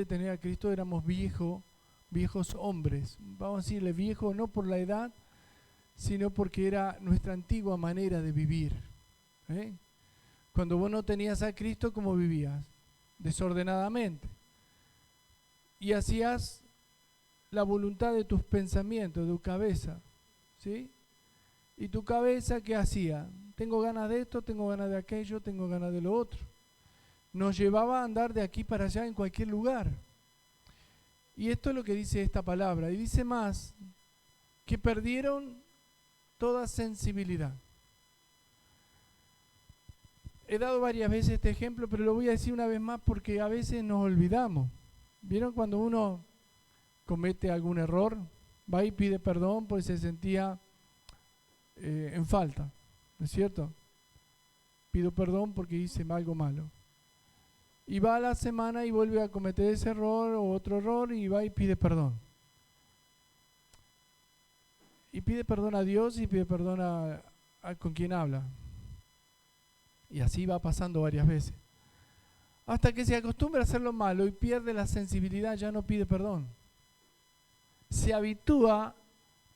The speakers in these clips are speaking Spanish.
de tener a Cristo éramos viejos hombres. Vamos a decirle viejo no por la edad, sino porque era nuestra antigua manera de vivir. ¿Eh? Cuando vos no tenías a Cristo, ¿cómo vivías? Desordenadamente. Y hacías la voluntad de tus pensamientos, de tu cabeza. ¿Sí? ¿Y tu cabeza qué hacía? Tengo ganas de esto, tengo ganas de aquello, tengo ganas de lo otro. Nos llevaba a andar de aquí para allá en cualquier lugar. Y esto es lo que dice esta palabra. Y dice más, que perdieron toda sensibilidad. He dado varias veces este ejemplo, pero lo voy a decir una vez más porque a veces nos olvidamos. ¿Vieron cuando uno comete algún error? Va y pide perdón porque se sentía en falta, ¿no es cierto? Pido perdón porque hice algo malo. Y va a la semana y vuelve a cometer ese error o otro error y va y pide perdón. Y pide perdón a Dios y pide perdón a con quien habla. Y así va pasando varias veces. Hasta que se acostumbra a hacer lo malo y pierde la sensibilidad, ya no pide perdón. Se habitúa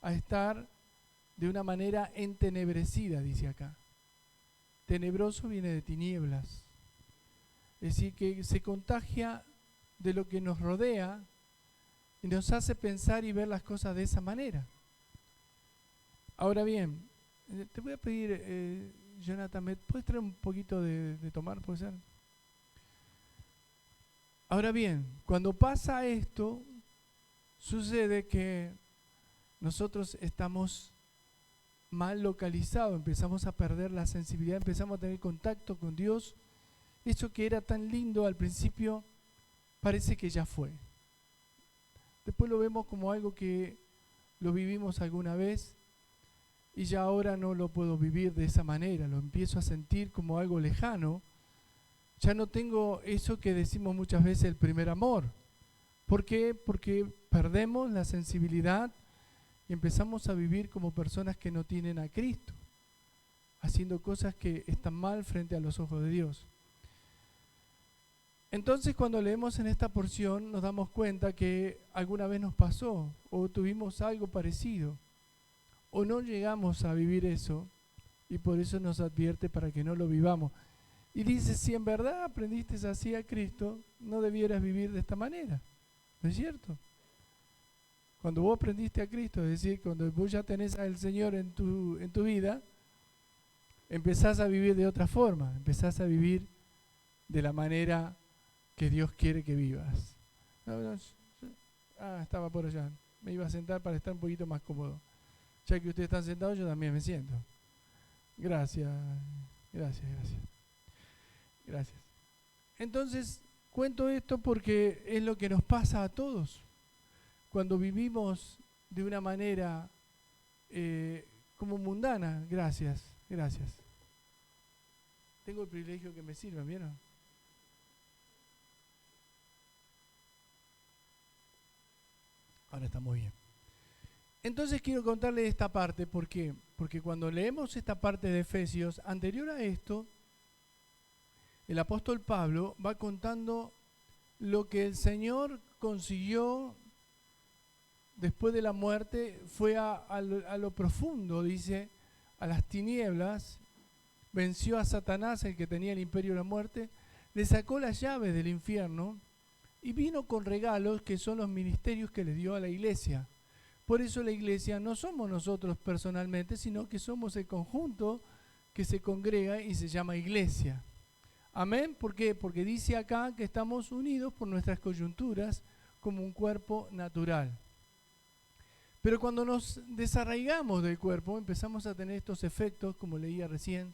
a estar de una manera entenebrecida, dice acá. Tenebroso viene de tinieblas. Es decir, que se contagia de lo que nos rodea y nos hace pensar y ver las cosas de esa manera. Ahora bien, te voy a pedir, Jonathan, ¿me puedes traer un poquito de tomar, puede ser? Ahora bien, cuando pasa esto, sucede que nosotros estamos mal localizados, empezamos a perder la sensibilidad, empezamos a tener contacto con Dios. Eso que era tan lindo al principio parece que ya fue. Después lo vemos como algo que lo vivimos alguna vez y ya ahora no lo puedo vivir de esa manera, lo empiezo a sentir como algo lejano. Ya no tengo eso que decimos muchas veces, el primer amor. ¿Por qué? Porque perdemos la sensibilidad y empezamos a vivir como personas que no tienen a Cristo, haciendo cosas que están mal frente a los ojos de Dios. Entonces cuando leemos en esta porción nos damos cuenta que alguna vez nos pasó o tuvimos algo parecido o no llegamos a vivir eso y por eso nos advierte para que no lo vivamos. Y dice, si en verdad aprendiste así a Cristo, no debieras vivir de esta manera. ¿No es cierto? Cuando vos aprendiste a Cristo, es decir, cuando vos ya tenés al Señor en tu vida, empezás a vivir de otra forma, empezás a vivir de la manera que Dios quiere que vivas. Estaba por allá. Me iba a sentar para estar un poquito más cómodo. Ya que ustedes están sentados, yo también me siento. Gracias. Entonces, cuento esto porque es lo que nos pasa a todos. Cuando vivimos de una manera como mundana. Gracias. Tengo el privilegio que me sirvan, ¿vieron? Ahora estamos bien. Entonces quiero contarles esta parte. ¿Por qué? Porque cuando leemos esta parte de Efesios, anterior a esto, el apóstol Pablo va contando lo que el Señor consiguió después de la muerte. Fue a lo profundo, dice, a las tinieblas, venció a Satanás, el que tenía el imperio de la muerte, le sacó las llaves del infierno y vino con regalos que son los ministerios que le dio a la iglesia. Por eso la iglesia no somos nosotros personalmente, sino que somos el conjunto que se congrega y se llama iglesia. Amén. ¿Por qué? Porque dice acá que estamos unidos por nuestras coyunturas como un cuerpo natural. Pero cuando nos desarraigamos del cuerpo, empezamos a tener estos efectos, como leía recién,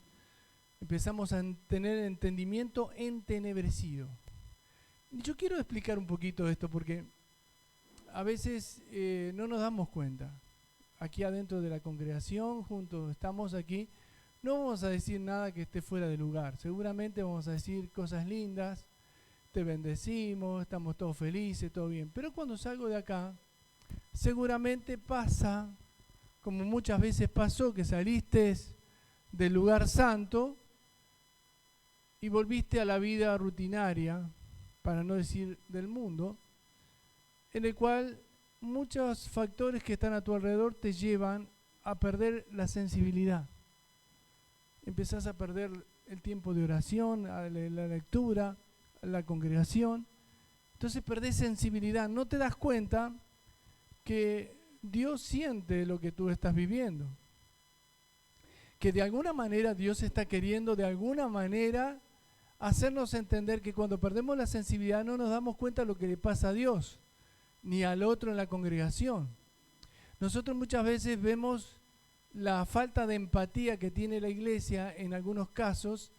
empezamos a tener entendimiento entenebrecido. Yo quiero explicar un poquito esto porque a veces no nos damos cuenta. Aquí adentro de la congregación, juntos estamos aquí, no vamos a decir nada que esté fuera de lugar. Seguramente vamos a decir cosas lindas, te bendecimos, estamos todos felices, todo bien. Pero cuando salgo de acá, seguramente pasa, como muchas veces pasó, que saliste del lugar santo y volviste a la vida rutinaria, para no decir del mundo, en el cual muchos factores que están a tu alrededor te llevan a perder la sensibilidad. Empezás a perder el tiempo de oración, la lectura, la congregación. Entonces perdés sensibilidad. No te das cuenta que Dios siente lo que tú estás viviendo. Que de alguna manera Dios está queriendo de alguna manera hacernos entender que cuando perdemos la sensibilidad no nos damos cuenta de lo que le pasa a Dios, ni al otro en la congregación. Nosotros muchas veces vemos la falta de empatía que tiene la iglesia en algunos casos,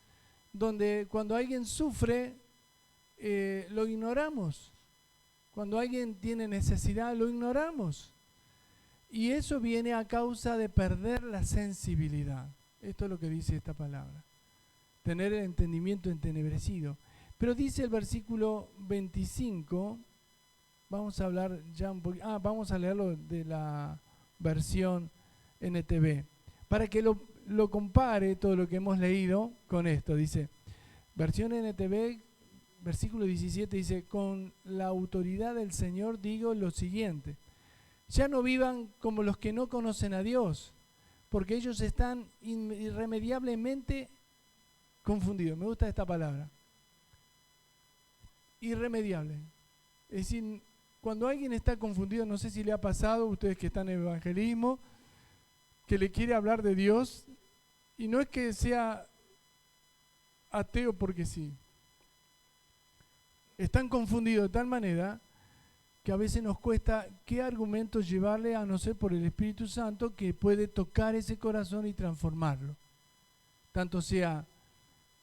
donde cuando alguien sufre, lo ignoramos. Cuando alguien tiene necesidad, lo ignoramos. Y eso viene a causa de perder la sensibilidad. Esto es lo que dice esta palabra. Tener el entendimiento entenebrecido. Pero dice el versículo 25, vamos a hablar ya un poquito, vamos a leerlo de la versión NTV, para que lo compare todo lo que hemos leído con esto. Dice, versión NTV, versículo 17, dice, con la autoridad del Señor digo lo siguiente. Ya no vivan como los que no conocen a Dios, porque ellos están irremediablemente confundidos. Me gusta esta palabra. Irremediable. Es decir, cuando alguien está confundido, no sé si le ha pasado a ustedes que están en evangelismo, que le quiere hablar de Dios, y no es que sea ateo porque sí. Están confundidos de tal manera que a veces nos cuesta qué argumentos llevarle, a no ser por el Espíritu Santo que puede tocar ese corazón y transformarlo. Tanto sea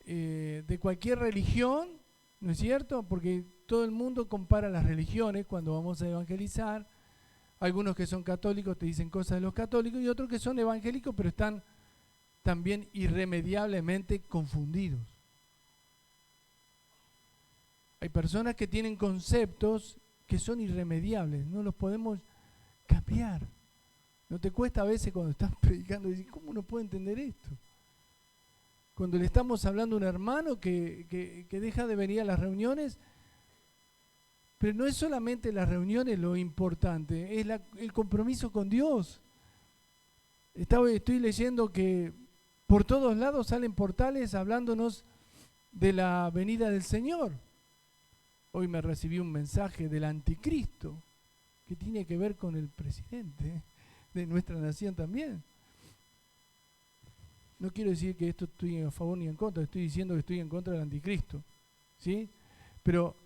de cualquier religión, ¿no es cierto? Porque todo el mundo compara las religiones cuando vamos a evangelizar. Algunos que son católicos te dicen cosas de los católicos y otros que son evangélicos pero están también irremediablemente confundidos. Hay personas que tienen conceptos que son irremediables, no los podemos cambiar. ¿No te cuesta a veces cuando estás predicando decir, ¿cómo no puedo entender esto? Cuando le estamos hablando a un hermano que deja de venir a las reuniones, pero no es solamente las reuniones lo importante, es el compromiso con Dios. Estoy leyendo que por todos lados salen portales hablándonos de la venida del Señor. Hoy me recibí un mensaje del anticristo que tiene que ver con el presidente de nuestra nación también. No quiero decir que esto estoy a favor ni en contra, estoy diciendo que estoy en contra del anticristo, ¿sí? Pero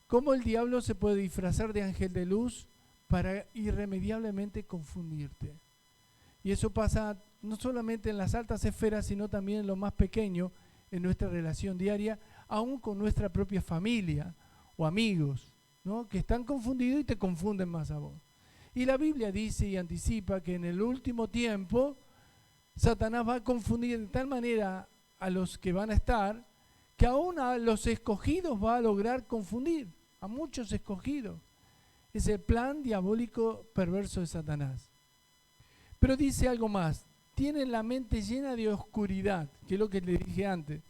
¿cómo el diablo se puede disfrazar de ángel de luz para irremediablemente confundirte? Y eso pasa no solamente en las altas esferas, sino también en lo más pequeño, en nuestra relación diaria, aún con nuestra propia familia o amigos, ¿no? Que están confundidos y te confunden más a vos. Y la Biblia dice y anticipa que en el último tiempo Satanás va a confundir de tal manera a los que van a estar, que aún a los escogidos va a lograr confundir, a muchos escogidos. Es el plan diabólico perverso de Satanás. Pero dice algo más, tienen la mente llena de oscuridad, que es lo que le dije antes.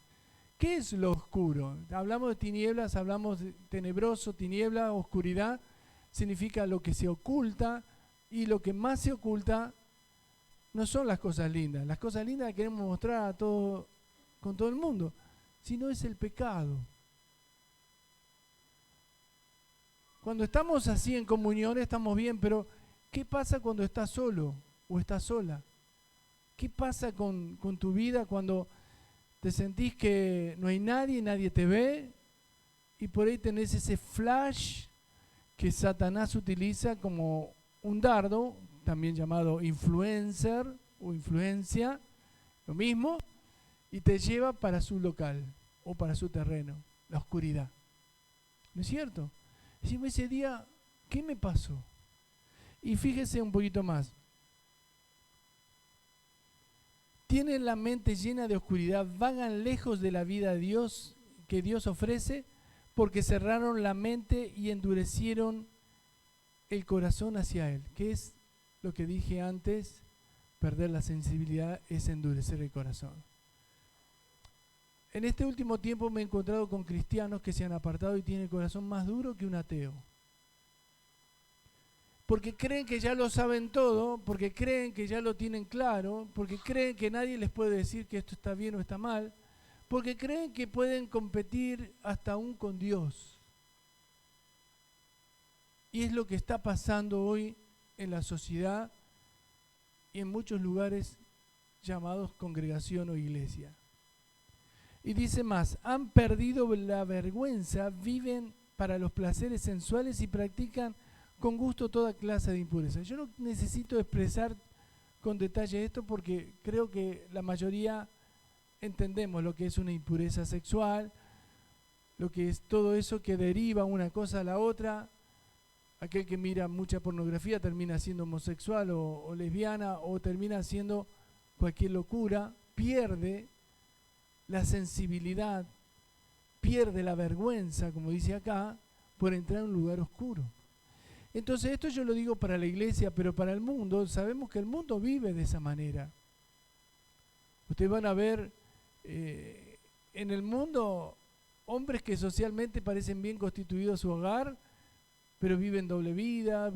¿Qué es lo oscuro? Hablamos de tinieblas, hablamos de tenebroso, tiniebla, oscuridad, significa lo que se oculta, y lo que más se oculta no son las cosas lindas. Las cosas lindas las queremos mostrar a todo, con todo el mundo, sino es el pecado. Cuando estamos así en comunión estamos bien, pero ¿qué pasa cuando estás solo o estás sola? ¿Qué pasa con tu vida cuando te sentís que no hay nadie, nadie te ve, y por ahí tenés ese flash que Satanás utiliza como un dardo, también llamado influencer o influencia, lo mismo, y te lleva para su local o para su terreno, la oscuridad? ¿No es cierto? Decimos, ese día, ¿qué me pasó? Y fíjese un poquito más. Tienen la mente llena de oscuridad, vagan lejos de la vida de Dios que Dios ofrece, porque cerraron la mente y endurecieron el corazón hacia Él. ¿Qué es lo que dije antes? Perder la sensibilidad es endurecer el corazón. En este último tiempo me he encontrado con cristianos que se han apartado y tienen el corazón más duro que un ateo. Porque creen que ya lo saben todo, porque creen que ya lo tienen claro, porque creen que nadie les puede decir que esto está bien o está mal, porque creen que pueden competir hasta aún con Dios. Y es lo que está pasando hoy en la sociedad y en muchos lugares llamados congregación o iglesia. Y dice más, han perdido la vergüenza, viven para los placeres sensuales y practican con gusto toda clase de impureza. Yo no necesito expresar con detalle esto porque creo que la mayoría entendemos lo que es una impureza sexual, lo que es todo eso que deriva una cosa a la otra. Aquel que mira mucha pornografía termina siendo homosexual o lesbiana o termina siendo cualquier locura, pierde la sensibilidad, pierde la vergüenza, como dice acá, por entrar en un lugar oscuro. Entonces esto yo lo digo para la iglesia, pero para el mundo, sabemos que el mundo vive de esa manera. Ustedes van a ver en el mundo hombres que socialmente parecen bien constituidos su hogar, pero viven doble vida,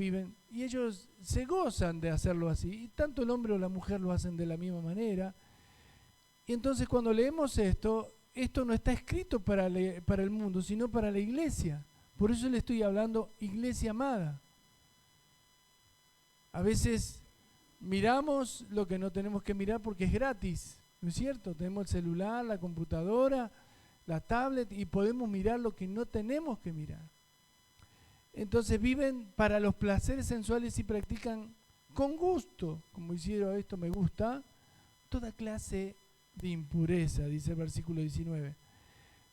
y ellos se gozan de hacerlo así. Y tanto el hombre o la mujer lo hacen de la misma manera. Y entonces cuando leemos esto no está escrito para el mundo, sino para la iglesia. Por eso le estoy hablando iglesia amada. A veces miramos lo que no tenemos que mirar porque es gratis, ¿no es cierto? Tenemos el celular, la computadora, la tablet y podemos mirar lo que no tenemos que mirar. Entonces viven para los placeres sensuales y practican con gusto, como hicieron esto me gusta, toda clase de impureza, dice el versículo 19.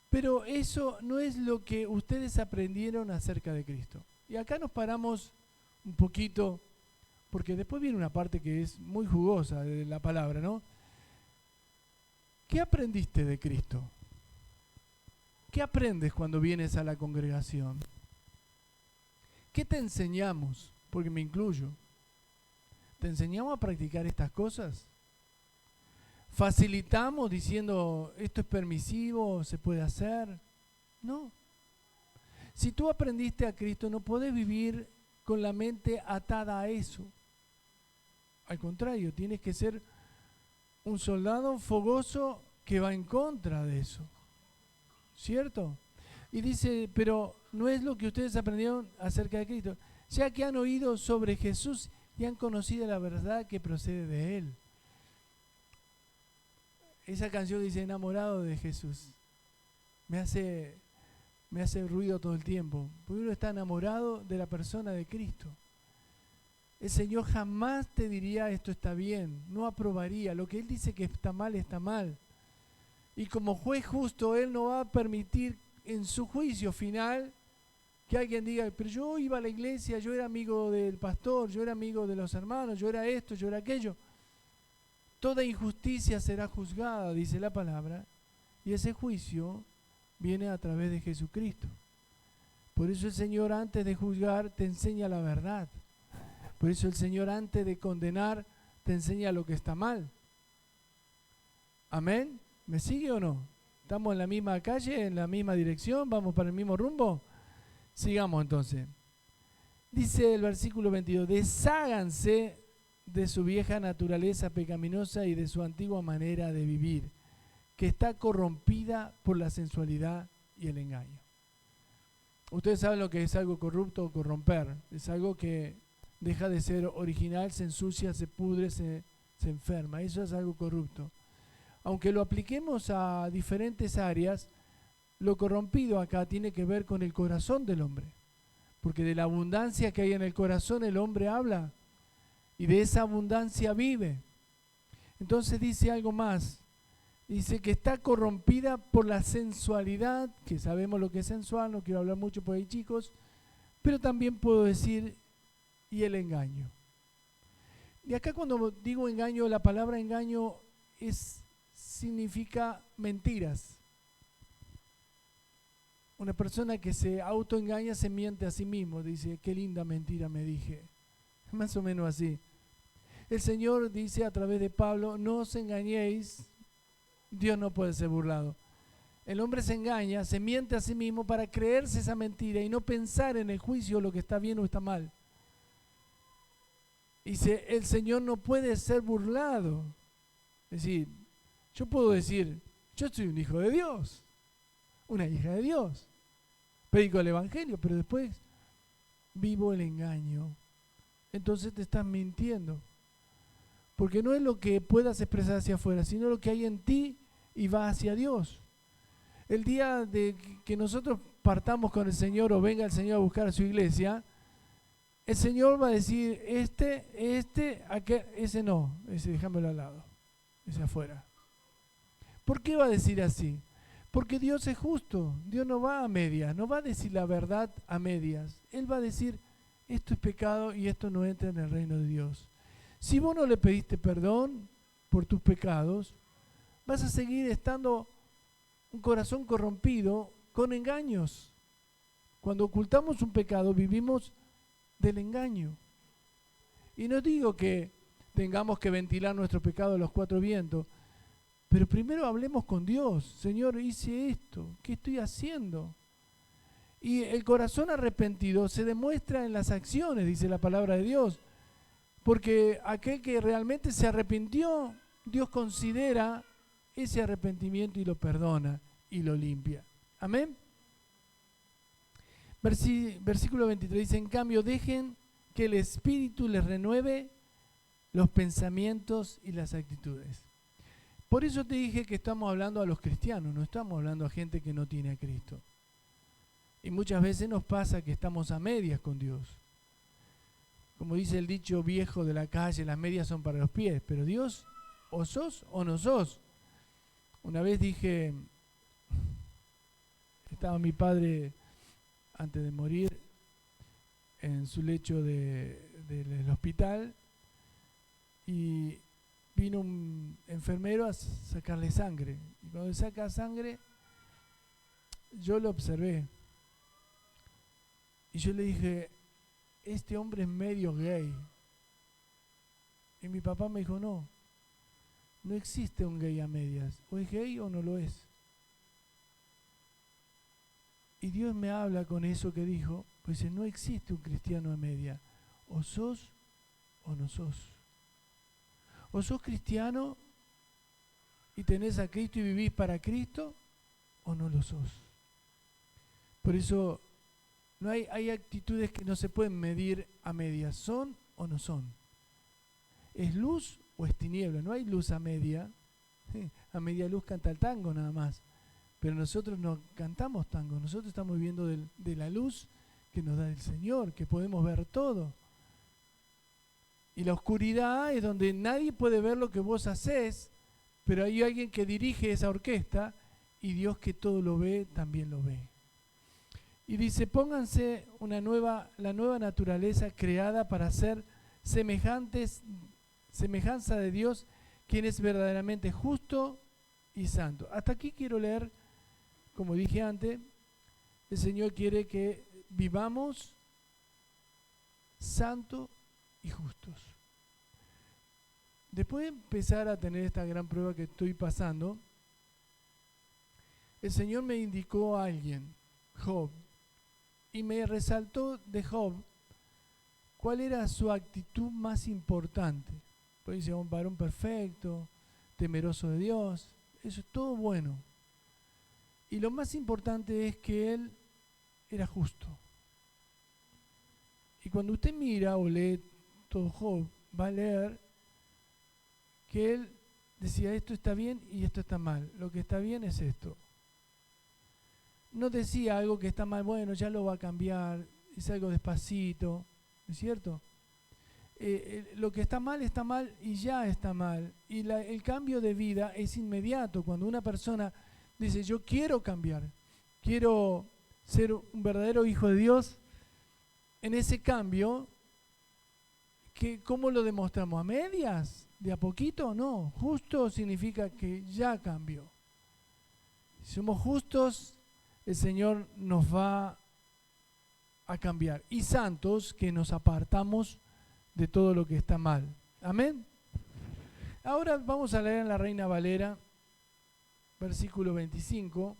Pero eso no es lo que ustedes aprendieron acerca de Cristo. Y acá nos paramos un poquito, porque después viene una parte que es muy jugosa de la palabra, ¿no? ¿Qué aprendiste de Cristo? ¿Qué aprendes cuando vienes a la congregación? ¿Qué te enseñamos? Porque me incluyo. ¿Te enseñamos a practicar estas cosas? ¿Facilitamos diciendo esto es permisivo, se puede hacer? No. Si tú aprendiste a Cristo, no podés vivir con la mente atada a eso. Al contrario, tienes que ser un soldado fogoso que va en contra de eso. ¿Cierto? Y dice, pero no es lo que ustedes aprendieron acerca de Cristo, ya que han oído sobre Jesús y han conocido la verdad que procede de Él. Esa canción dice, enamorado de Jesús. Me hace ruido todo el tiempo, porque uno está enamorado de la persona de Cristo. El Señor jamás te diría esto está bien, no aprobaría. Lo que Él dice que está mal, está mal. Y como juez justo, Él no va a permitir en su juicio final que alguien diga, pero yo iba a la iglesia, yo era amigo del pastor, yo era amigo de los hermanos, yo era esto, yo era aquello. Toda injusticia será juzgada, dice la palabra, y ese juicio viene a través de Jesucristo. Por eso el Señor antes de juzgar te enseña la verdad. Por eso el Señor antes de condenar te enseña lo que está mal. ¿Amén? ¿Me sigue o no? ¿Estamos en la misma calle, en la misma dirección? ¿Vamos para el mismo rumbo? Sigamos entonces. Dice el versículo 22, desháganse de su vieja naturaleza pecaminosa y de su antigua manera de vivir, que está corrompida por la sensualidad y el engaño. Ustedes saben lo que es algo corrupto o corromper. Es algo que deja de ser original, se ensucia, se pudre, se enferma. Eso es algo corrupto. Aunque lo apliquemos a diferentes áreas, lo corrompido acá tiene que ver con el corazón del hombre. Porque de la abundancia que hay en el corazón el hombre habla y de esa abundancia vive. Entonces dice algo más. Dice que está corrompida por la sensualidad, que sabemos lo que es sensual, no quiero hablar mucho por ahí chicos, pero también puedo decir, y el engaño. Y acá cuando digo engaño, la palabra engaño significa mentiras. Una persona que se autoengaña se miente a sí mismo, dice, qué linda mentira me dije. Más o menos así. El Señor dice a través de Pablo, no os engañéis, Dios no puede ser burlado. el hombre se engaña, se miente a sí mismo para creerse esa mentira y no pensar en el juicio lo que está bien o está mal. Dice, el Señor no puede ser burlado. Es decir, yo puedo decir, yo soy un hijo de Dios, una hija de Dios, predico el Evangelio, pero después vivo el engaño. Entonces te estás mintiendo. Porque no es lo que puedas expresar hacia afuera, sino lo que hay en ti y va hacia Dios. El día de que nosotros partamos con el Señor o venga el Señor a buscar a su iglesia, el Señor va a decir, aquel, ese no, ese déjamelo al lado, ese afuera. ¿Por qué va a decir así? Porque Dios es justo, Dios no va a medias, no va a decir la verdad a medias. Él va a decir, esto es pecado y esto no entra en el reino de Dios. Si vos no le pediste perdón por tus pecados, vas a seguir estando un corazón corrompido con engaños. Cuando ocultamos un pecado, vivimos del engaño. Y no digo que tengamos que ventilar nuestro pecado a los cuatro vientos, pero primero hablemos con Dios. Señor, hice esto, ¿qué estoy haciendo? Y el corazón arrepentido se demuestra en las acciones, dice la palabra de Dios. Porque aquel que realmente se arrepintió, Dios considera ese arrepentimiento y lo perdona y lo limpia. Amén. Versículo 23 dice, en cambio, dejen que el Espíritu les renueve los pensamientos y las actitudes. Por eso te dije que estamos hablando a los cristianos, no estamos hablando a gente que no tiene a Cristo. Y muchas veces nos pasa que estamos a medias con Dios. Como dice el dicho viejo de la calle, las medias son para los pies, pero Dios, o sos o no sos. Una vez dije, estaba mi padre antes de morir en su lecho del hospital y vino un enfermero a sacarle sangre. Y cuando le saca sangre, yo lo observé. Y yo le dije, este hombre es medio gay. Y mi papá me dijo, no existe un gay a medias. O es gay o no lo es. Y Dios me habla con eso que dijo, pues dice, no existe un cristiano a media. O sos o no sos. O sos cristiano y tenés a Cristo y vivís para Cristo, o no lo sos. Por eso no hay actitudes que no se pueden medir a medias. ¿Son o no son? ¿Es luz o es tiniebla? No hay luz a media. A media luz canta el tango nada más. Pero nosotros no cantamos tango. Nosotros estamos viviendo de la luz que nos da el Señor, que podemos ver todo. Y la oscuridad es donde nadie puede ver lo que vos hacés, pero hay alguien que dirige esa orquesta y Dios que todo lo ve, también lo ve. Y dice, pónganse la nueva naturaleza creada para ser semejanza de Dios, quien es verdaderamente justo y santo. Hasta aquí quiero leer, como dije antes, el Señor quiere que vivamos santos y justos. Después de empezar a tener esta gran prueba que estoy pasando, el Señor me indicó a alguien, Job, y me resaltó de Job cuál era su actitud más importante. Pues dice, un varón perfecto, temeroso de Dios, eso es todo bueno. Y lo más importante es que él era justo. Y cuando usted mira o lee todo Job, va a leer que él decía, esto está bien y esto está mal. Lo que está bien es esto. No decía algo que está mal, bueno, ya lo va a cambiar, es algo despacito, ¿no es cierto? Lo que está mal y ya está mal. Y el cambio de vida es inmediato. Cuando una persona dice, yo quiero cambiar, quiero ser un verdadero hijo de Dios, en ese cambio, ¿cómo lo demostramos? ¿A medias? ¿De a poquito? No. Justo significa que ya cambió. Si somos justos, el Señor nos va a cambiar. Y santos, que nos apartamos de todo lo que está mal. Amén. Ahora vamos a leer en la Reina Valera, versículo 25.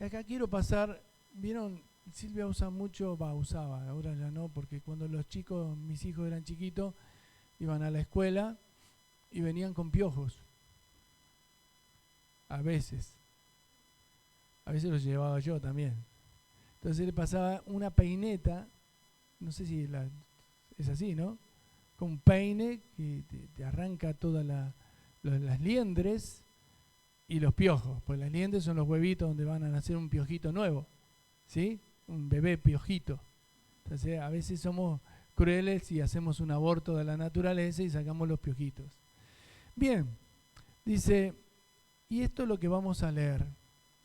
Acá quiero pasar, ¿vieron? Silvia usaba, ahora ya no, porque cuando mis hijos eran chiquitos, iban a la escuela y venían con piojos. A veces los llevaba yo también. Entonces le pasaba una peineta, no sé si es así, ¿no? Con un peine que te arranca todas las liendres y los piojos. Pues las liendres son los huevitos donde van a nacer un piojito nuevo, ¿sí? Un bebé piojito. Entonces a veces somos crueles y hacemos un aborto de la naturaleza y sacamos los piojitos. Bien, dice, y esto es lo que vamos a leer.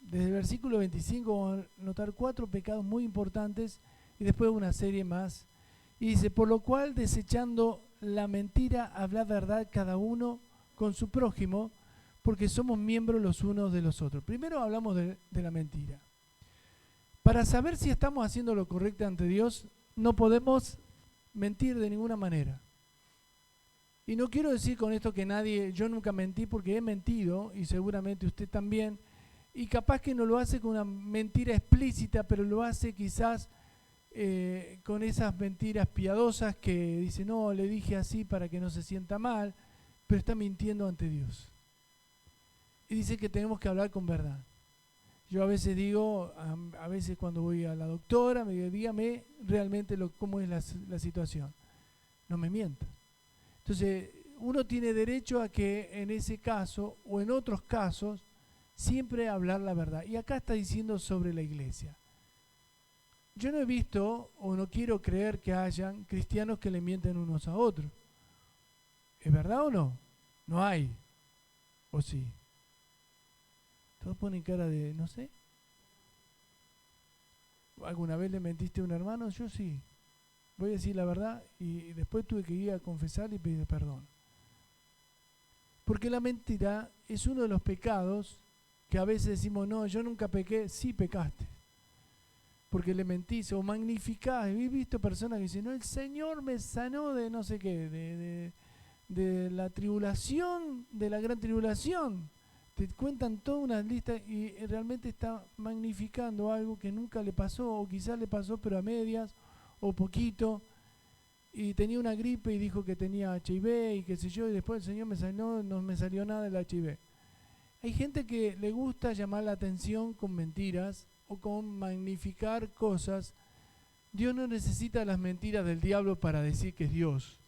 Desde el versículo 25 vamos a notar 4 pecados muy importantes y después una serie más. Y dice, por lo cual desechando la mentira, hablad verdad cada uno con su prójimo, porque somos miembros los unos de los otros. Primero hablamos de la mentira. Para saber si estamos haciendo lo correcto ante Dios, no podemos mentir de ninguna manera. Y no quiero decir con esto que yo nunca mentí, porque he mentido, y seguramente usted también, y capaz que no lo hace con una mentira explícita, pero lo hace quizás con esas mentiras piadosas que dice, no, le dije así para que no se sienta mal, pero está mintiendo ante Dios. Y dice que tenemos que hablar con verdad. Yo a veces digo, a veces cuando voy a la doctora, me digo, dígame realmente cómo es la situación. No me mienta. Entonces, uno tiene derecho a que en ese caso o en otros casos siempre hablar la verdad. Y acá está diciendo sobre la iglesia. Yo no he visto o no quiero creer que hayan cristianos que le mienten unos a otros. ¿Es verdad o no? No hay. ¿O sí? Todos ponen cara de, no sé. ¿Alguna vez le mentiste a un hermano? Yo sí. Voy a decir la verdad y después tuve que ir a confesar y pedir perdón. Porque la mentira es uno de los pecados que a veces decimos, no, yo nunca pequé. Sí pecaste. Porque le mentís o magnificás. He visto personas que dicen, no, el Señor me sanó de no sé qué, de la tribulación, de la gran tribulación. Te cuentan toda una lista y realmente está magnificando algo que nunca le pasó, o quizás le pasó pero a medias, o poquito, y tenía una gripe y dijo que tenía HIV y qué sé yo, y después el Señor me sanó, no me salió nada del HIV. Hay gente que le gusta llamar la atención con mentiras o con magnificar cosas. Dios no necesita las mentiras del diablo para decir que es Dios.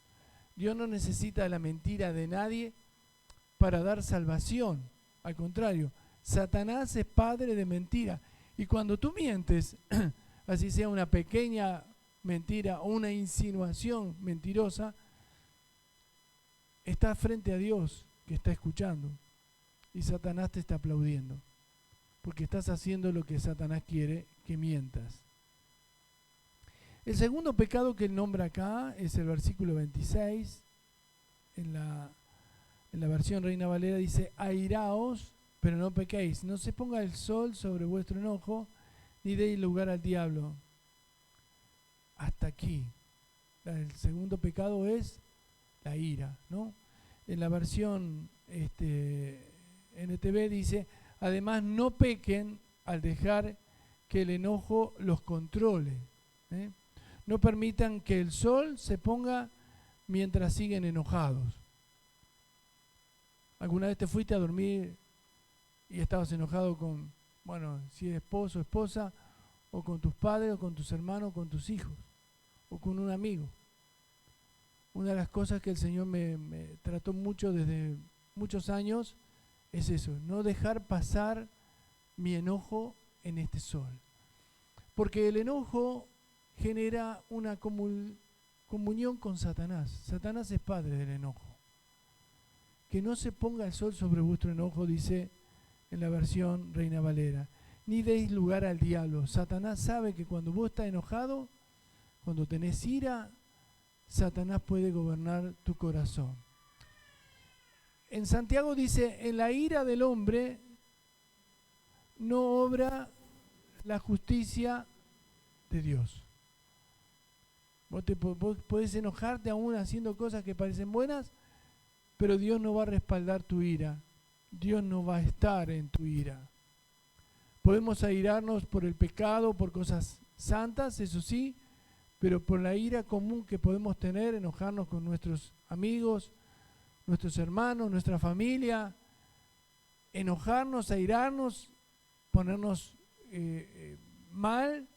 Dios no necesita la mentira de nadie para dar salvación. Al contrario, Satanás es padre de mentira. Y cuando tú mientes, así sea una pequeña mentira o una insinuación mentirosa, estás frente a Dios que está escuchando. Y Satanás te está aplaudiendo. Porque estás haciendo lo que Satanás quiere, que mientas. El segundo pecado que él nombra acá es el versículo 26. En la versión Reina Valera dice, airaos, pero no pequéis. No se ponga el sol sobre vuestro enojo, ni deis lugar al diablo. Hasta aquí. El segundo pecado es la ira, ¿no? En la versión NTV dice, además no pequen al dejar que el enojo los controle. No permitan que el sol se ponga mientras siguen enojados. ¿Alguna vez te fuiste a dormir y estabas enojado con, si es esposo o esposa, o con tus padres, o con tus hermanos, o con tus hijos, o con un amigo? Una de las cosas que el Señor me trató mucho desde muchos años es eso, no dejar pasar mi enojo en este sol. Porque el enojo genera una comunión con Satanás. Satanás es padre del enojo. Que no se ponga el sol sobre vuestro enojo, dice en la versión Reina Valera. Ni deis lugar al diablo. Satanás sabe que cuando vos estás enojado, cuando tenés ira, Satanás puede gobernar tu corazón. En Santiago dice, en la ira del hombre no obra la justicia de Dios. Vos podés enojarte aún haciendo cosas que parecen buenas, pero Dios no va a respaldar tu ira. Dios no va a estar en tu ira. Podemos airarnos por el pecado, por cosas santas, eso sí, pero por la ira común que podemos tener, enojarnos con nuestros amigos, nuestros hermanos, nuestra familia, enojarnos, airarnos, ponernos mal,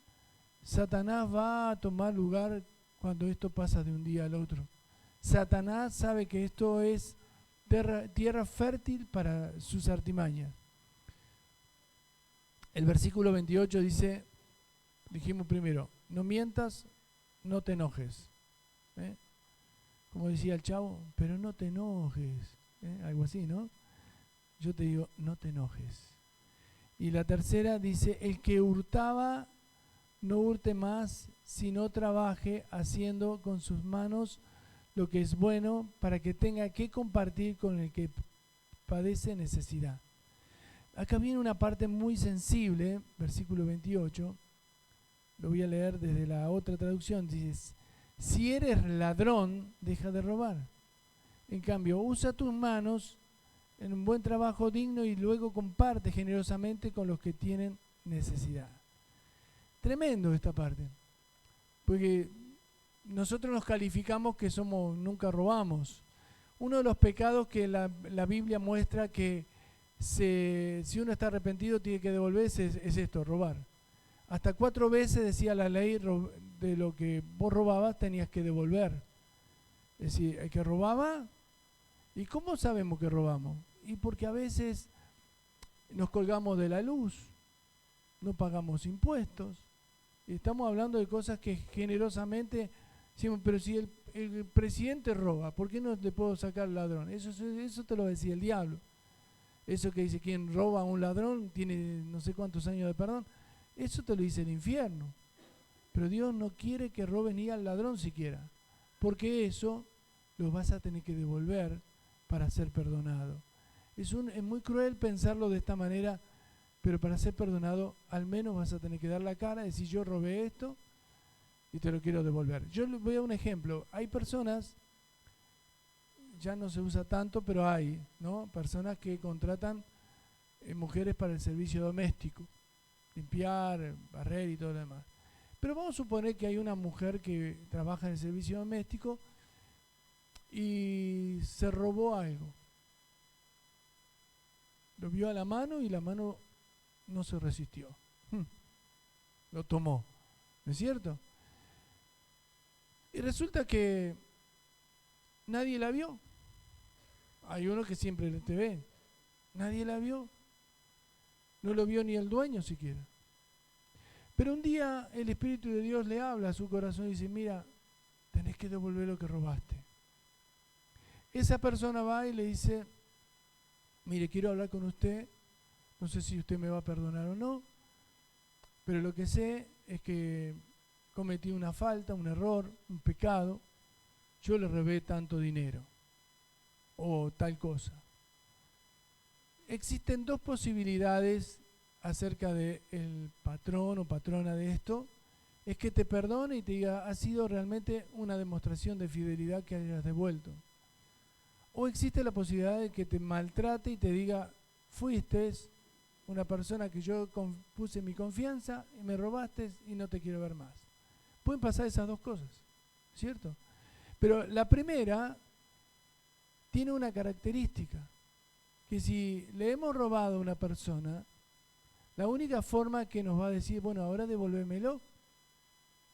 Satanás va a tomar lugar cuando esto pasa de un día al otro. Satanás sabe que esto es tierra fértil para sus artimañas. El versículo 28 dice, dijimos primero, no mientas, no te enojes. Como decía el chavo, pero no te enojes. Algo así, ¿no? Yo te digo, no te enojes. Y la tercera dice, el que hurtaba, no hurte más, sino trabaje haciendo con sus manos lo que es bueno para que tenga que compartir con el que padece necesidad. Acá viene una parte muy sensible, versículo 28, lo voy a leer desde la otra traducción, dice, si eres ladrón, deja de robar. En cambio, usa tus manos en un buen trabajo digno y luego comparte generosamente con los que tienen necesidad. Tremendo esta parte, porque nosotros nos calificamos que nunca robamos. Uno de los pecados que la Biblia muestra que si uno está arrepentido tiene que devolverse es esto, robar. Hasta 4 veces decía la ley de lo que vos robabas tenías que devolver. Es decir, el que robaba, ¿y cómo sabemos que robamos? Y porque a veces nos colgamos de la luz, no pagamos impuestos. Y estamos hablando de cosas que generosamente decimos, pero si el presidente roba, ¿por qué no le puedo sacar al ladrón? Eso te lo decía el diablo. Eso que dice, quien roba a un ladrón tiene no sé cuántos años de perdón. Eso te lo dice el infierno. Pero Dios no quiere que robes ni al ladrón siquiera, porque eso lo vas a tener que devolver para ser perdonado. Es muy cruel pensarlo de esta manera, pero para ser perdonado al menos vas a tener que dar la cara, decir yo robé esto y te lo quiero devolver. Yo les voy a dar un ejemplo. Hay personas, ya no se usa tanto, pero hay, ¿no? Personas que contratan mujeres para el servicio doméstico, limpiar, barrer y todo lo demás. Pero vamos a suponer que hay una mujer que trabaja en el servicio doméstico y se robó algo. Lo vio a la mano y la mano no se resistió. Lo tomó, ¿no es cierto? Y resulta que nadie la vio. Hay uno que siempre te ve. Nadie la vio. No lo vio ni el dueño siquiera. Pero un día el Espíritu de Dios le habla a su corazón y dice, mira, tenés que devolver lo que robaste. Esa persona va y le dice, mire, quiero hablar con usted, no sé si usted me va a perdonar o no, pero lo que sé es que cometí una falta, un error, un pecado, yo le robé tanto dinero o tal cosa. Existen 2 posibilidades acerca del patrón o patrona de esto, es que te perdone y te diga, ha sido realmente una demostración de fidelidad que hayas devuelto. O existe la posibilidad de que te maltrate y te diga, fuiste una persona que yo puse mi confianza y me robaste y no te quiero ver más. Pueden pasar esas 2 cosas, ¿cierto? Pero la primera tiene una característica, que si le hemos robado a una persona, la única forma que nos va a decir, bueno, ahora devolvémelo.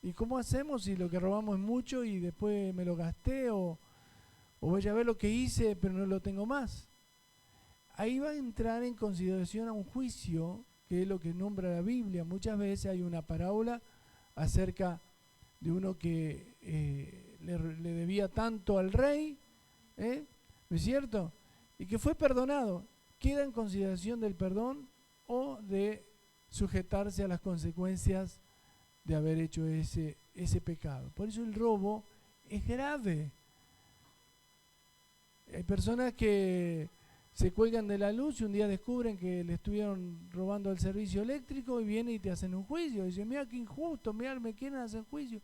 ¿Y cómo hacemos si lo que robamos es mucho y después me lo gasté o voy a ver lo que hice pero no lo tengo más? Ahí va a entrar en consideración a un juicio, que es lo que nombra la Biblia. Muchas veces hay una parábola acerca de uno que le debía tanto al rey, ¿no es cierto? Y que fue perdonado. ¿Queda en consideración del perdón o de sujetarse a las consecuencias de haber hecho ese pecado? Por eso el robo es grave. Hay personas que se cuelgan de la luz y un día descubren que le estuvieron robando el servicio eléctrico y vienen y te hacen un juicio. Y dicen, mira qué injusto, mira, me quieren hacer juicio.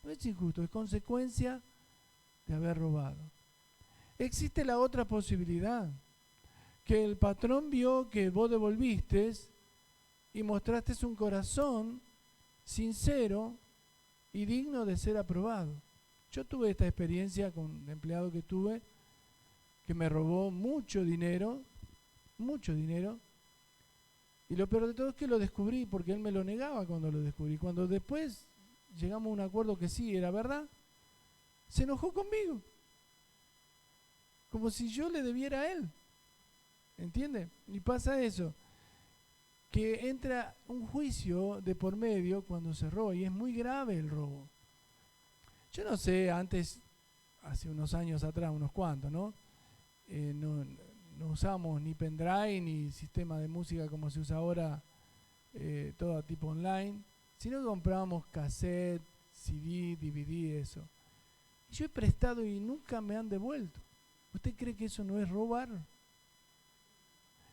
No es injusto, es consecuencia de haber robado. Existe la otra posibilidad, que el patrón vio que vos devolviste y mostraste un corazón sincero y digno de ser aprobado. Yo tuve esta experiencia con un empleado que tuve, que me robó mucho dinero, y lo peor de todo es que lo descubrí, porque él me lo negaba cuando lo descubrí. Cuando después llegamos a un acuerdo que sí, era verdad, se enojó conmigo, como si yo le debiera a él, ¿entiende? Y pasa eso, que entra un juicio de por medio cuando se roba, y es muy grave el robo. Yo no sé, antes, hace unos años atrás, unos cuantos, ¿no? No usamos ni pendrive ni sistema de música como se usa ahora, todo tipo online, sino que comprábamos cassette, CD, DVD, eso. Y yo he prestado y nunca me han devuelto. ¿Usted cree que eso no es robar?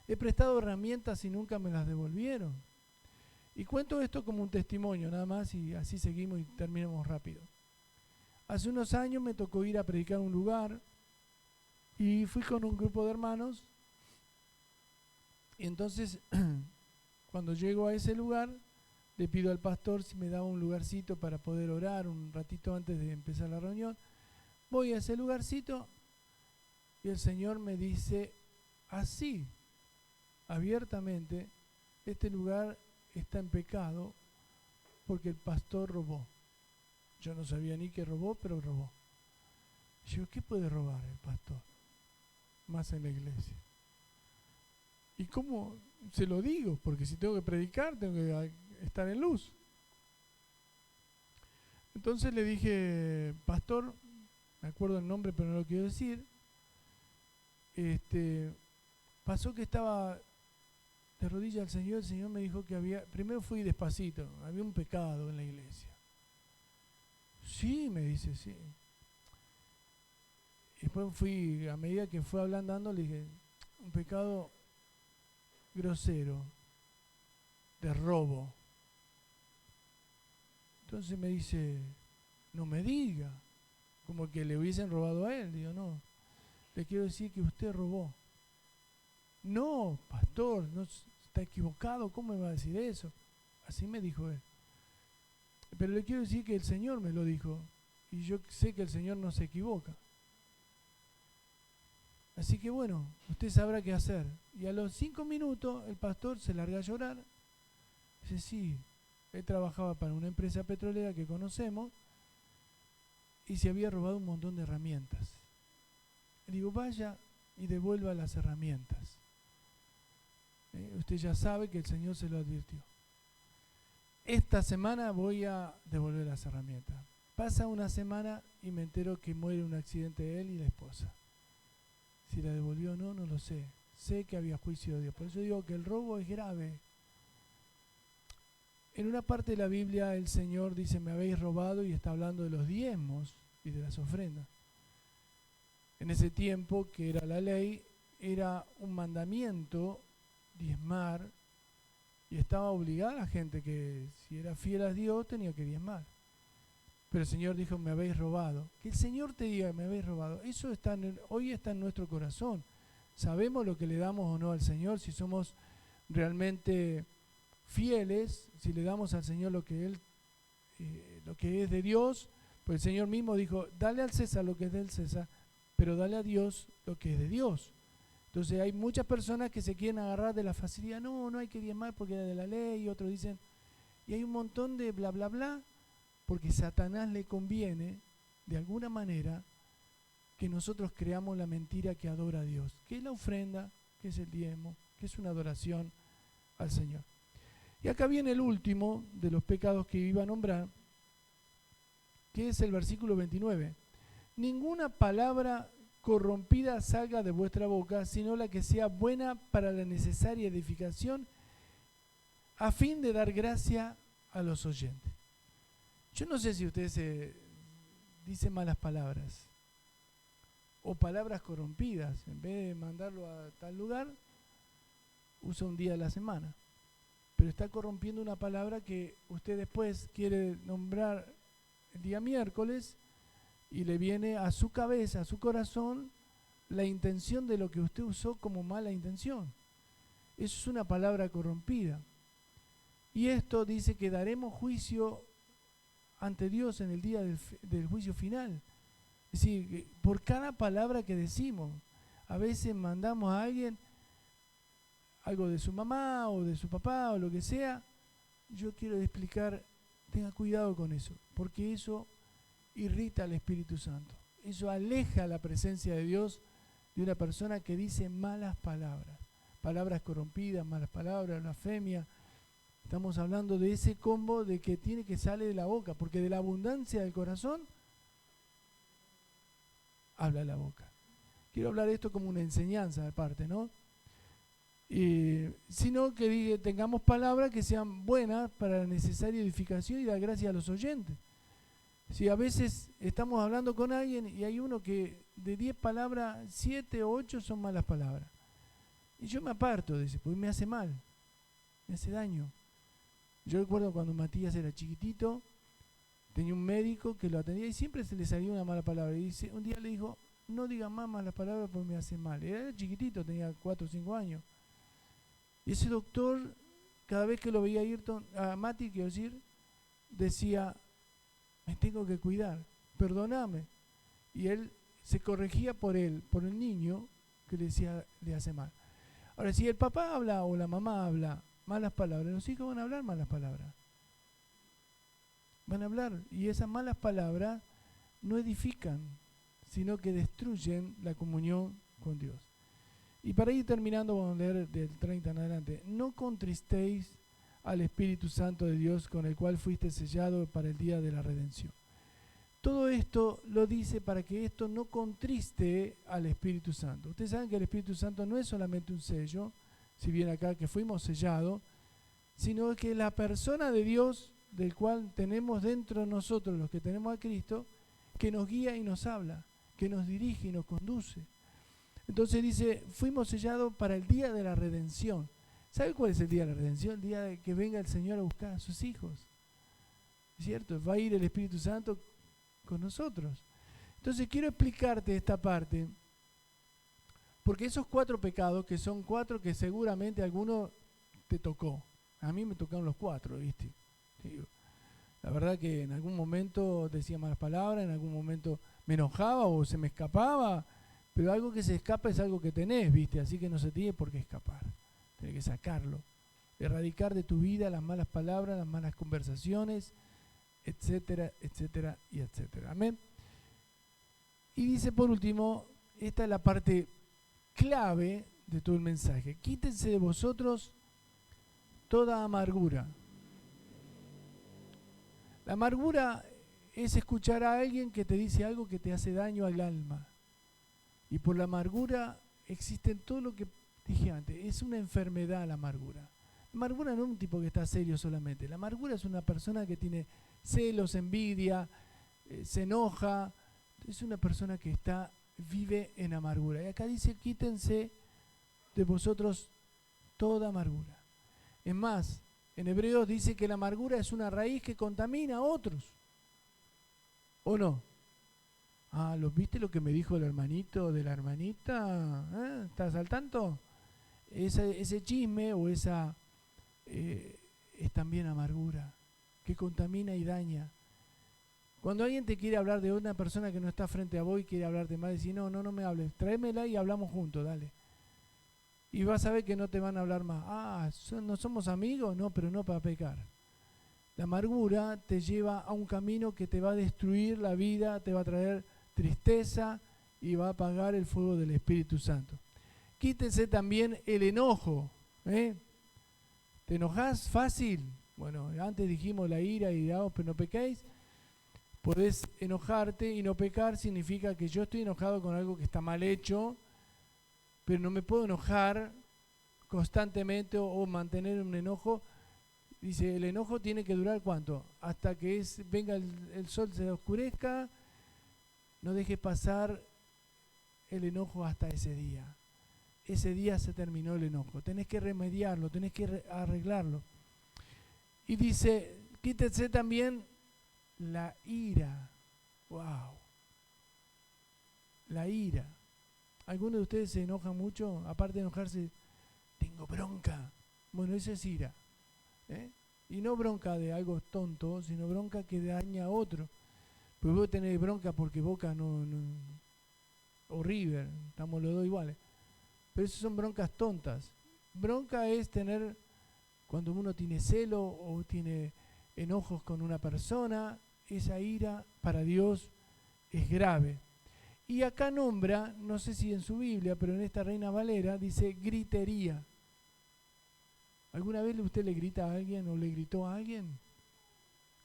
He prestado herramientas y nunca me las devolvieron. Y cuento esto como un testimonio nada más, y así seguimos y terminamos rápido. Hace unos años me tocó ir a predicar a un lugar y fui con un grupo de hermanos, y entonces cuando llego a ese lugar le pido al pastor si me daba un lugarcito para poder orar un ratito antes de empezar la reunión. Voy a ese lugarcito y el Señor me dice así, abiertamente: este lugar está en pecado porque el pastor robó. Yo no sabía ni que robó, pero robó. Yo, ¿qué puede robar el pastor? Más en la iglesia. ¿Y cómo se lo digo? Porque si tengo que predicar, tengo que estar en luz. Entonces le dije: pastor, me acuerdo el nombre pero no lo quiero decir, pasó que estaba de rodillas al Señor. El Señor me dijo que había, primero fui despacito, había un pecado en la iglesia. Sí, me dice, sí. Y después fui, a medida que fue hablando, le dije: un pecado grosero, de robo. Entonces me dice: no me diga, como que le hubiesen robado a él. Digo: no, le quiero decir que usted robó. No, pastor, no, está equivocado, ¿cómo me va a decir eso? Así me dijo él. Pero le quiero decir que el Señor me lo dijo, y yo sé que el Señor no se equivoca. Así que bueno, usted sabrá qué hacer. Y a los 5 minutos el pastor se larga a llorar. Dice: sí, él trabajaba para una empresa petrolera que conocemos y se había robado un montón de herramientas. Le digo: vaya y devuelva las herramientas. Usted ya sabe que el Señor se lo advirtió. Esta semana voy a devolver las herramientas. Pasa una semana y me entero que muere un accidente de él y la esposa. Si la devolvió o no, no lo sé. Sé que había juicio de Dios. Por eso digo que el robo es grave. En una parte de la Biblia el Señor dice: me habéis robado, y está hablando de los diezmos y de las ofrendas. En ese tiempo, que era la ley, era un mandamiento diezmar, y estaba obligada la gente que si era fiel a Dios tenía que diezmar. Pero el Señor dijo: me habéis robado. Que el Señor te diga: me habéis robado. Eso está hoy está en nuestro corazón. Sabemos lo que le damos o no al Señor, si somos realmente fieles, si le damos al Señor lo que es de Dios. Pues el Señor mismo dijo: dale al César lo que es del César, pero dale a Dios lo que es de Dios. Entonces hay muchas personas que se quieren agarrar de la facilidad: no hay que diezmar porque era de la ley, y otros dicen, y hay un montón de bla bla bla, porque a Satanás le conviene, de alguna manera, que nosotros creamos la mentira que adora a Dios, que es la ofrenda, que es el diezmo, que es una adoración al Señor. Y acá viene el último de los pecados que iba a nombrar, que es el versículo 29. Ninguna palabra corrompida salga de vuestra boca, sino la que sea buena para la necesaria edificación, a fin de dar gracia a los oyentes. Yo no sé si usted se dice malas palabras o palabras corrompidas. En vez de mandarlo a tal lugar, usa un día a la semana, pero está corrompiendo una palabra que usted después quiere nombrar el día miércoles, y le viene a su cabeza, a su corazón, la intención de lo que usted usó como mala intención. Eso es una palabra corrompida. Y esto dice que daremos juicio ante Dios en el día del juicio final. Es decir, por cada palabra que decimos. A veces mandamos a alguien algo de su mamá o de su papá o lo que sea. Yo quiero explicar, tenga cuidado con eso, porque eso irrita al Espíritu Santo. Eso aleja la presencia de Dios de una persona que dice malas palabras. Palabras corrompidas, malas palabras, blasfemia. Estamos hablando de ese combo de que tiene que salir de la boca, porque de la abundancia del corazón habla la boca. Quiero hablar de esto como una enseñanza aparte, ¿no? Sino que tengamos palabras que sean buenas para la necesaria edificación y dar gracias a los oyentes. Si a veces estamos hablando con alguien y hay uno que de 10 palabras, 7 o 8 son malas palabras. Y yo me aparto de ese, porque me hace mal, me hace daño. Yo recuerdo cuando Matías era chiquitito, tenía un médico que lo atendía y siempre se le salía una mala palabra. Y un día le dijo, no diga más malas palabras porque me hace mal. Era chiquitito, tenía 4 o 5 años. Y ese doctor, cada vez que lo veía ir a Mati, quiero decir, decía, me tengo que cuidar, perdóname. Y él se corregía por él, por el niño que le decía, le hace mal. Ahora, si el papá habla o la mamá habla malas palabras, los hijos van a hablar malas palabras. Van a hablar, y esas malas palabras no edifican, sino que destruyen la comunión con Dios. Y para ir terminando, vamos a leer del 30 en adelante. No contristéis al Espíritu Santo de Dios, con el cual fuiste sellado para el día de la redención. Todo esto lo dice para que esto no contriste al Espíritu Santo. Ustedes saben que el Espíritu Santo no es solamente un sello, si bien acá que fuimos sellados, sino que la persona de Dios, del cual tenemos dentro de nosotros, los que tenemos a Cristo, que nos guía y nos habla, que nos dirige y nos conduce. Entonces dice, fuimos sellados para el día de la redención. ¿Sabe cuál es el día de la redención? El día de que venga el Señor a buscar a sus hijos. ¿Cierto? Va a ir el Espíritu Santo con nosotros. Entonces quiero explicarte esta parte, porque esos 4 pecados, que son 4 que seguramente alguno te tocó. A mí me tocaron los 4, ¿viste? Digo, la verdad que en algún momento decía malas palabras, en algún momento me enojaba o se me escapaba, pero algo que se escapa es algo que tenés, ¿viste? Así que no se tiene por qué escapar. Tenés que sacarlo. Erradicar de tu vida las malas palabras, las malas conversaciones, etcétera, etcétera y etcétera. Amén. Y dice por último, esta es la parte clave de todo el mensaje. Quítense de vosotros toda amargura. La amargura es escuchar a alguien que te dice algo que te hace daño al alma. Y por la amargura existen todo lo que dije antes. Es una enfermedad la amargura. La amargura no es un tipo que está serio solamente. La amargura es una persona que tiene celos, envidia, se enoja. Es una persona que vive en amargura. Y acá dice, quítense de vosotros toda amargura. Es más, en Hebreos dice que la amargura es una raíz que contamina a otros. ¿O no? ¿Viste lo que me dijo el hermanito de la hermanita? ¿Estás al tanto? Ese chisme o esa es también amargura que contamina y daña. Cuando alguien te quiere hablar de una persona que no está frente a vos y quiere hablarte mal, decís, no me hables, tráemela y hablamos juntos, dale. Y vas a ver que no te van a hablar más. ¿No somos amigos? No, pero no para pecar. La amargura te lleva a un camino que te va a destruir la vida, te va a traer tristeza y va a apagar el fuego del Espíritu Santo. Quítense también el enojo. ¿Te enojás fácil? Bueno, antes dijimos la ira y pero no pequéis. Podés enojarte y no pecar significa que yo estoy enojado con algo que está mal hecho, pero no me puedo enojar constantemente o mantener un enojo. Dice, el enojo tiene que durar ¿cuánto? Hasta que venga el sol, se oscurezca. No dejes pasar el enojo hasta ese día. Ese día se terminó el enojo. Tenés que remediarlo, tenés que arreglarlo. Y dice, quítense también la ira. ¡Wow! La ira. ¿Alguno de ustedes se enoja mucho? Aparte de enojarse, tengo bronca. Bueno, esa es ira. Y no bronca de algo tonto, sino bronca que daña a otro. Pues vos tenés bronca porque Boca no o River, estamos los dos iguales. Pero esas son broncas tontas. Bronca es tener, cuando uno tiene celo o tiene enojos con una persona, esa ira para Dios es grave. Y acá nombra, no sé si en su Biblia, pero en esta Reina Valera dice gritería. ¿Alguna vez usted le grita a alguien o le gritó a alguien?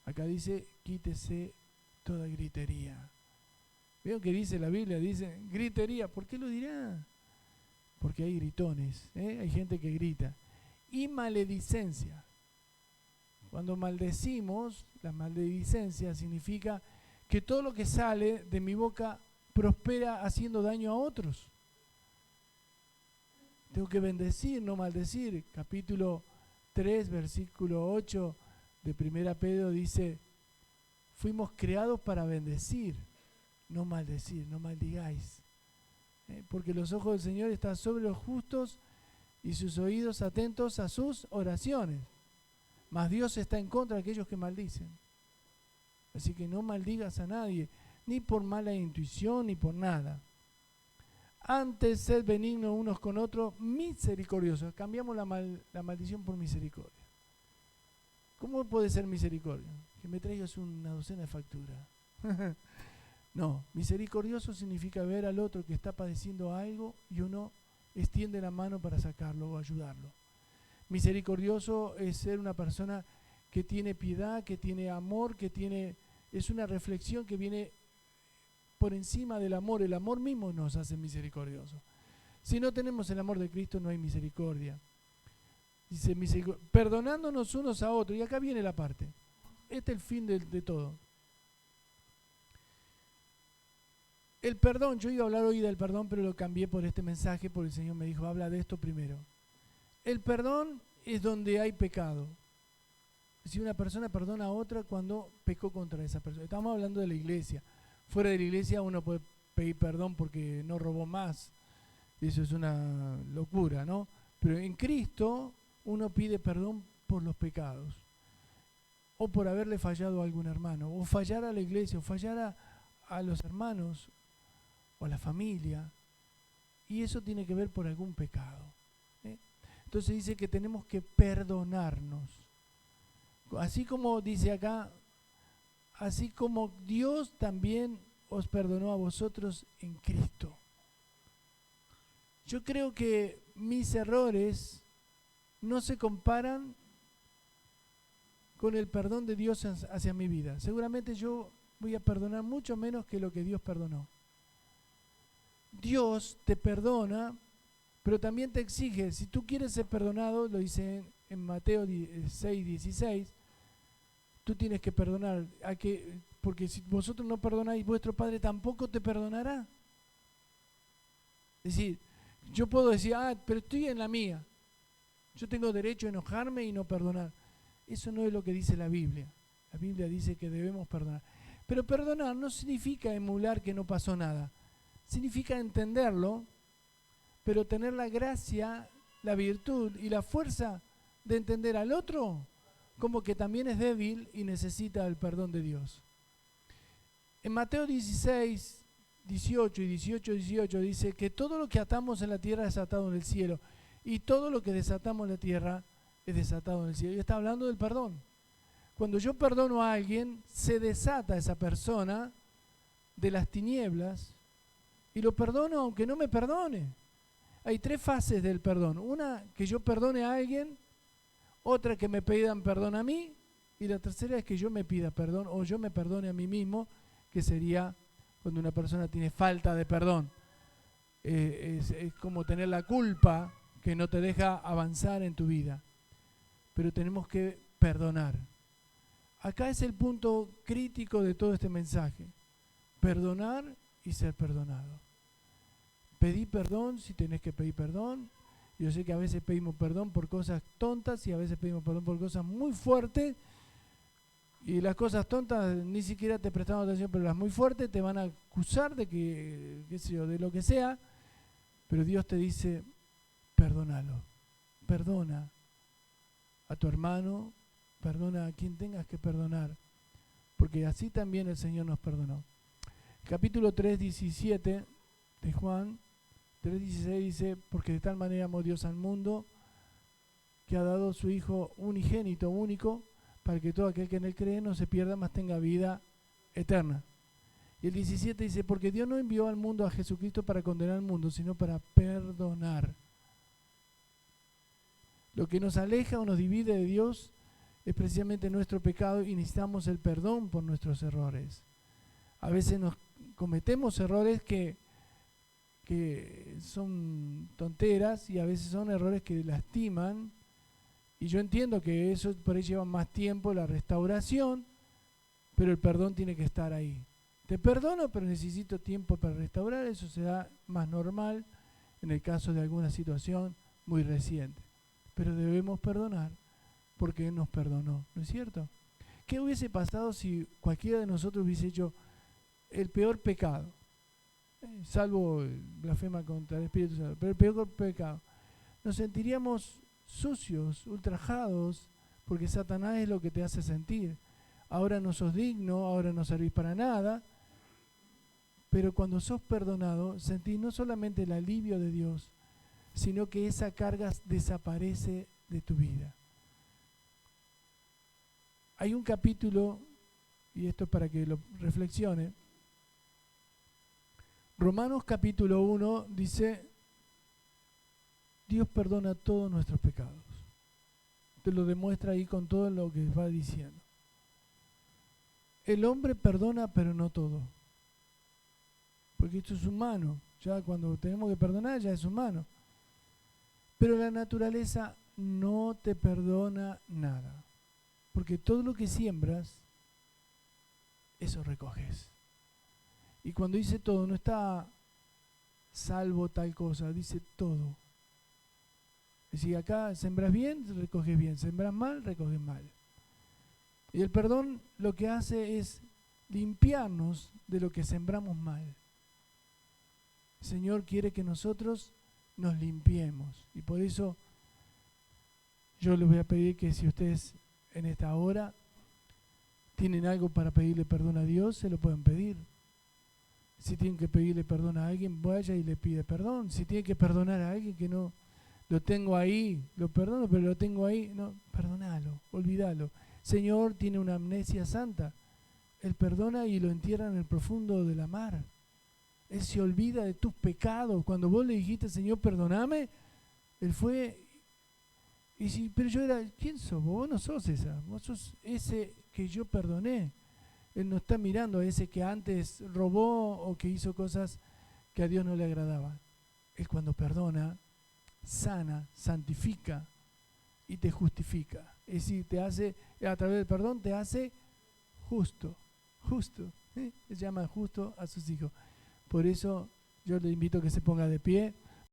Acá dice, quítese toda gritería. ¿Vieron que dice la Biblia? Dice gritería. ¿Por qué lo dirá? Porque hay gritones, hay gente que grita. Y maledicencia. Cuando maldecimos, la maledicencia significa que todo lo que sale de mi boca prospera haciendo daño a otros. Tengo que bendecir, no maldecir. Capítulo 3, versículo 8 de 1 Pedro dice, fuimos creados para bendecir, no maldecir, no maldigáis. Porque los ojos del Señor están sobre los justos y sus oídos atentos a sus oraciones. Mas Dios está en contra de aquellos que maldicen. Así que no maldigas a nadie, ni por mala intuición, ni por nada. Antes, sed benignos unos con otros, misericordiosos. Cambiamos la maldición por misericordia. ¿Cómo puede ser misericordia? Que me traigas una docena de facturas. No, misericordioso significa ver al otro que está padeciendo algo y uno extiende la mano para sacarlo o ayudarlo. Misericordioso es ser una persona que tiene piedad, que tiene amor, es una reflexión que viene por encima del amor. El amor mismo nos hace misericordiosos. Si no tenemos el amor de Cristo, no hay misericordia. Dice, perdonándonos unos a otros. Y acá viene la parte. Este es el fin de todo. El perdón, yo iba a hablar hoy del perdón, pero lo cambié por este mensaje, porque el Señor me dijo, habla de esto primero. El perdón es donde hay pecado. Si una persona perdona a otra cuando pecó contra esa persona. Estamos hablando de la iglesia. Fuera de la iglesia uno puede pedir perdón porque no robó más. Eso es una locura, ¿no? Pero en Cristo uno pide perdón por los pecados. O por haberle fallado a algún hermano. O fallar a la iglesia. O fallar a los hermanos. O a la familia. Y eso tiene que ver por algún pecado. Entonces dice que tenemos que perdonarnos. Así como dice acá, así como Dios también os perdonó a vosotros en Cristo. Yo creo que mis errores no se comparan con el perdón de Dios hacia mi vida. Seguramente yo voy a perdonar mucho menos que lo que Dios perdonó. Dios te perdona, pero también te exige, si tú quieres ser perdonado, lo dice en Mateo 6:16, tú tienes que perdonar, porque si vosotros no perdonáis, vuestro Padre tampoco te perdonará. Es decir, yo puedo decir, pero estoy en la mía, yo tengo derecho a enojarme y no perdonar. Eso no es lo que dice la Biblia. La Biblia dice que debemos perdonar. Pero perdonar no significa emular que no pasó nada. Significa entenderlo, pero tener la gracia, la virtud y la fuerza de entender al otro como que también es débil y necesita el perdón de Dios. En Mateo 16, 18 y 18 dice que todo lo que atamos en la tierra es atado en el cielo y todo lo que desatamos en la tierra es desatado en el cielo. Y está hablando del perdón. Cuando yo perdono a alguien, se desata esa persona de las tinieblas y lo perdono aunque no me perdone. Hay 3 fases del perdón. Una, que yo perdone a alguien. Otra, que me pidan perdón a mí. Y la tercera es que yo me pida perdón o yo me perdone a mí mismo, que sería cuando una persona tiene falta de perdón. Es como tener la culpa que no te deja avanzar en tu vida. Pero tenemos que perdonar. Acá es el punto crítico de todo este mensaje. Perdonar y ser perdonado. Pedí perdón si tenés que pedir perdón. Yo sé que a veces pedimos perdón por cosas tontas y a veces pedimos perdón por cosas muy fuertes. Y las cosas tontas ni siquiera te prestamos atención, pero las muy fuertes te van a acusar de que, qué sé yo, de lo que sea. Pero Dios te dice, perdónalo. Perdona a tu hermano, perdona a quien tengas que perdonar, porque así también el Señor nos perdonó. Capítulo 3:17 de Juan 3:16 dice, porque de tal manera amó Dios al mundo, que ha dado su Hijo unigénito, único, para que todo aquel que en él cree no se pierda, mas tenga vida eterna. Y el 17 dice, porque Dios no envió al mundo a Jesucristo para condenar al mundo, sino para perdonar. Lo que nos aleja o nos divide de Dios es precisamente nuestro pecado y necesitamos el perdón por nuestros errores. A veces nos cometemos errores que son tonteras y a veces son errores que lastiman. Y yo entiendo que eso por ahí lleva más tiempo, la restauración, pero el perdón tiene que estar ahí. Te perdono, pero necesito tiempo para restaurar. Eso será más normal en el caso de alguna situación muy reciente. Pero debemos perdonar porque Él nos perdonó, ¿no es cierto? ¿Qué hubiese pasado si cualquiera de nosotros hubiese hecho el peor pecado? Salvo blasfema contra el Espíritu Santo, pero el peor pecado. Nos sentiríamos sucios, ultrajados, porque Satanás es lo que te hace sentir. Ahora no sos digno, ahora no servís para nada, pero cuando sos perdonado, sentís no solamente el alivio de Dios, sino que esa carga desaparece de tu vida. Hay un capítulo, y esto es para que lo reflexione, Romanos capítulo 1 dice, Dios perdona todos nuestros pecados. Te lo demuestra ahí con todo lo que va diciendo. El hombre perdona, pero no todo. Porque esto es humano. Ya cuando tenemos que perdonar, ya es humano. Pero la naturaleza no te perdona nada. Porque todo lo que siembras, eso recoges. Y cuando dice todo, no está salvo tal cosa, dice todo. Es decir, acá sembras bien, recoges bien. Sembras mal, recoges mal. Y el perdón lo que hace es limpiarnos de lo que sembramos mal. El Señor quiere que nosotros nos limpiemos. Y por eso yo les voy a pedir que si ustedes en esta hora tienen algo para pedirle perdón a Dios, se lo pueden pedir. Si tienen que pedirle perdón a alguien, vaya y le pide perdón. Si tienen que perdonar a alguien que no lo tengo ahí, lo perdono, pero lo tengo ahí, no, perdonalo, olvídalo. Señor tiene una amnesia santa. Él perdona y lo entierra en el profundo de la mar. Él se olvida de tus pecados. Cuando vos le dijiste, Señor, perdóname, Él fue y si, pero yo era, ¿quién sos? Vos no sos esa, vos sos ese que yo perdoné. Él no está mirando a ese que antes robó o que hizo cosas que a Dios no le agradaban. Él cuando perdona, sana, santifica y te justifica. Es decir, te hace, a través del perdón te hace justo. Se llama justo a sus hijos. Por eso yo le invito a que se ponga de pie.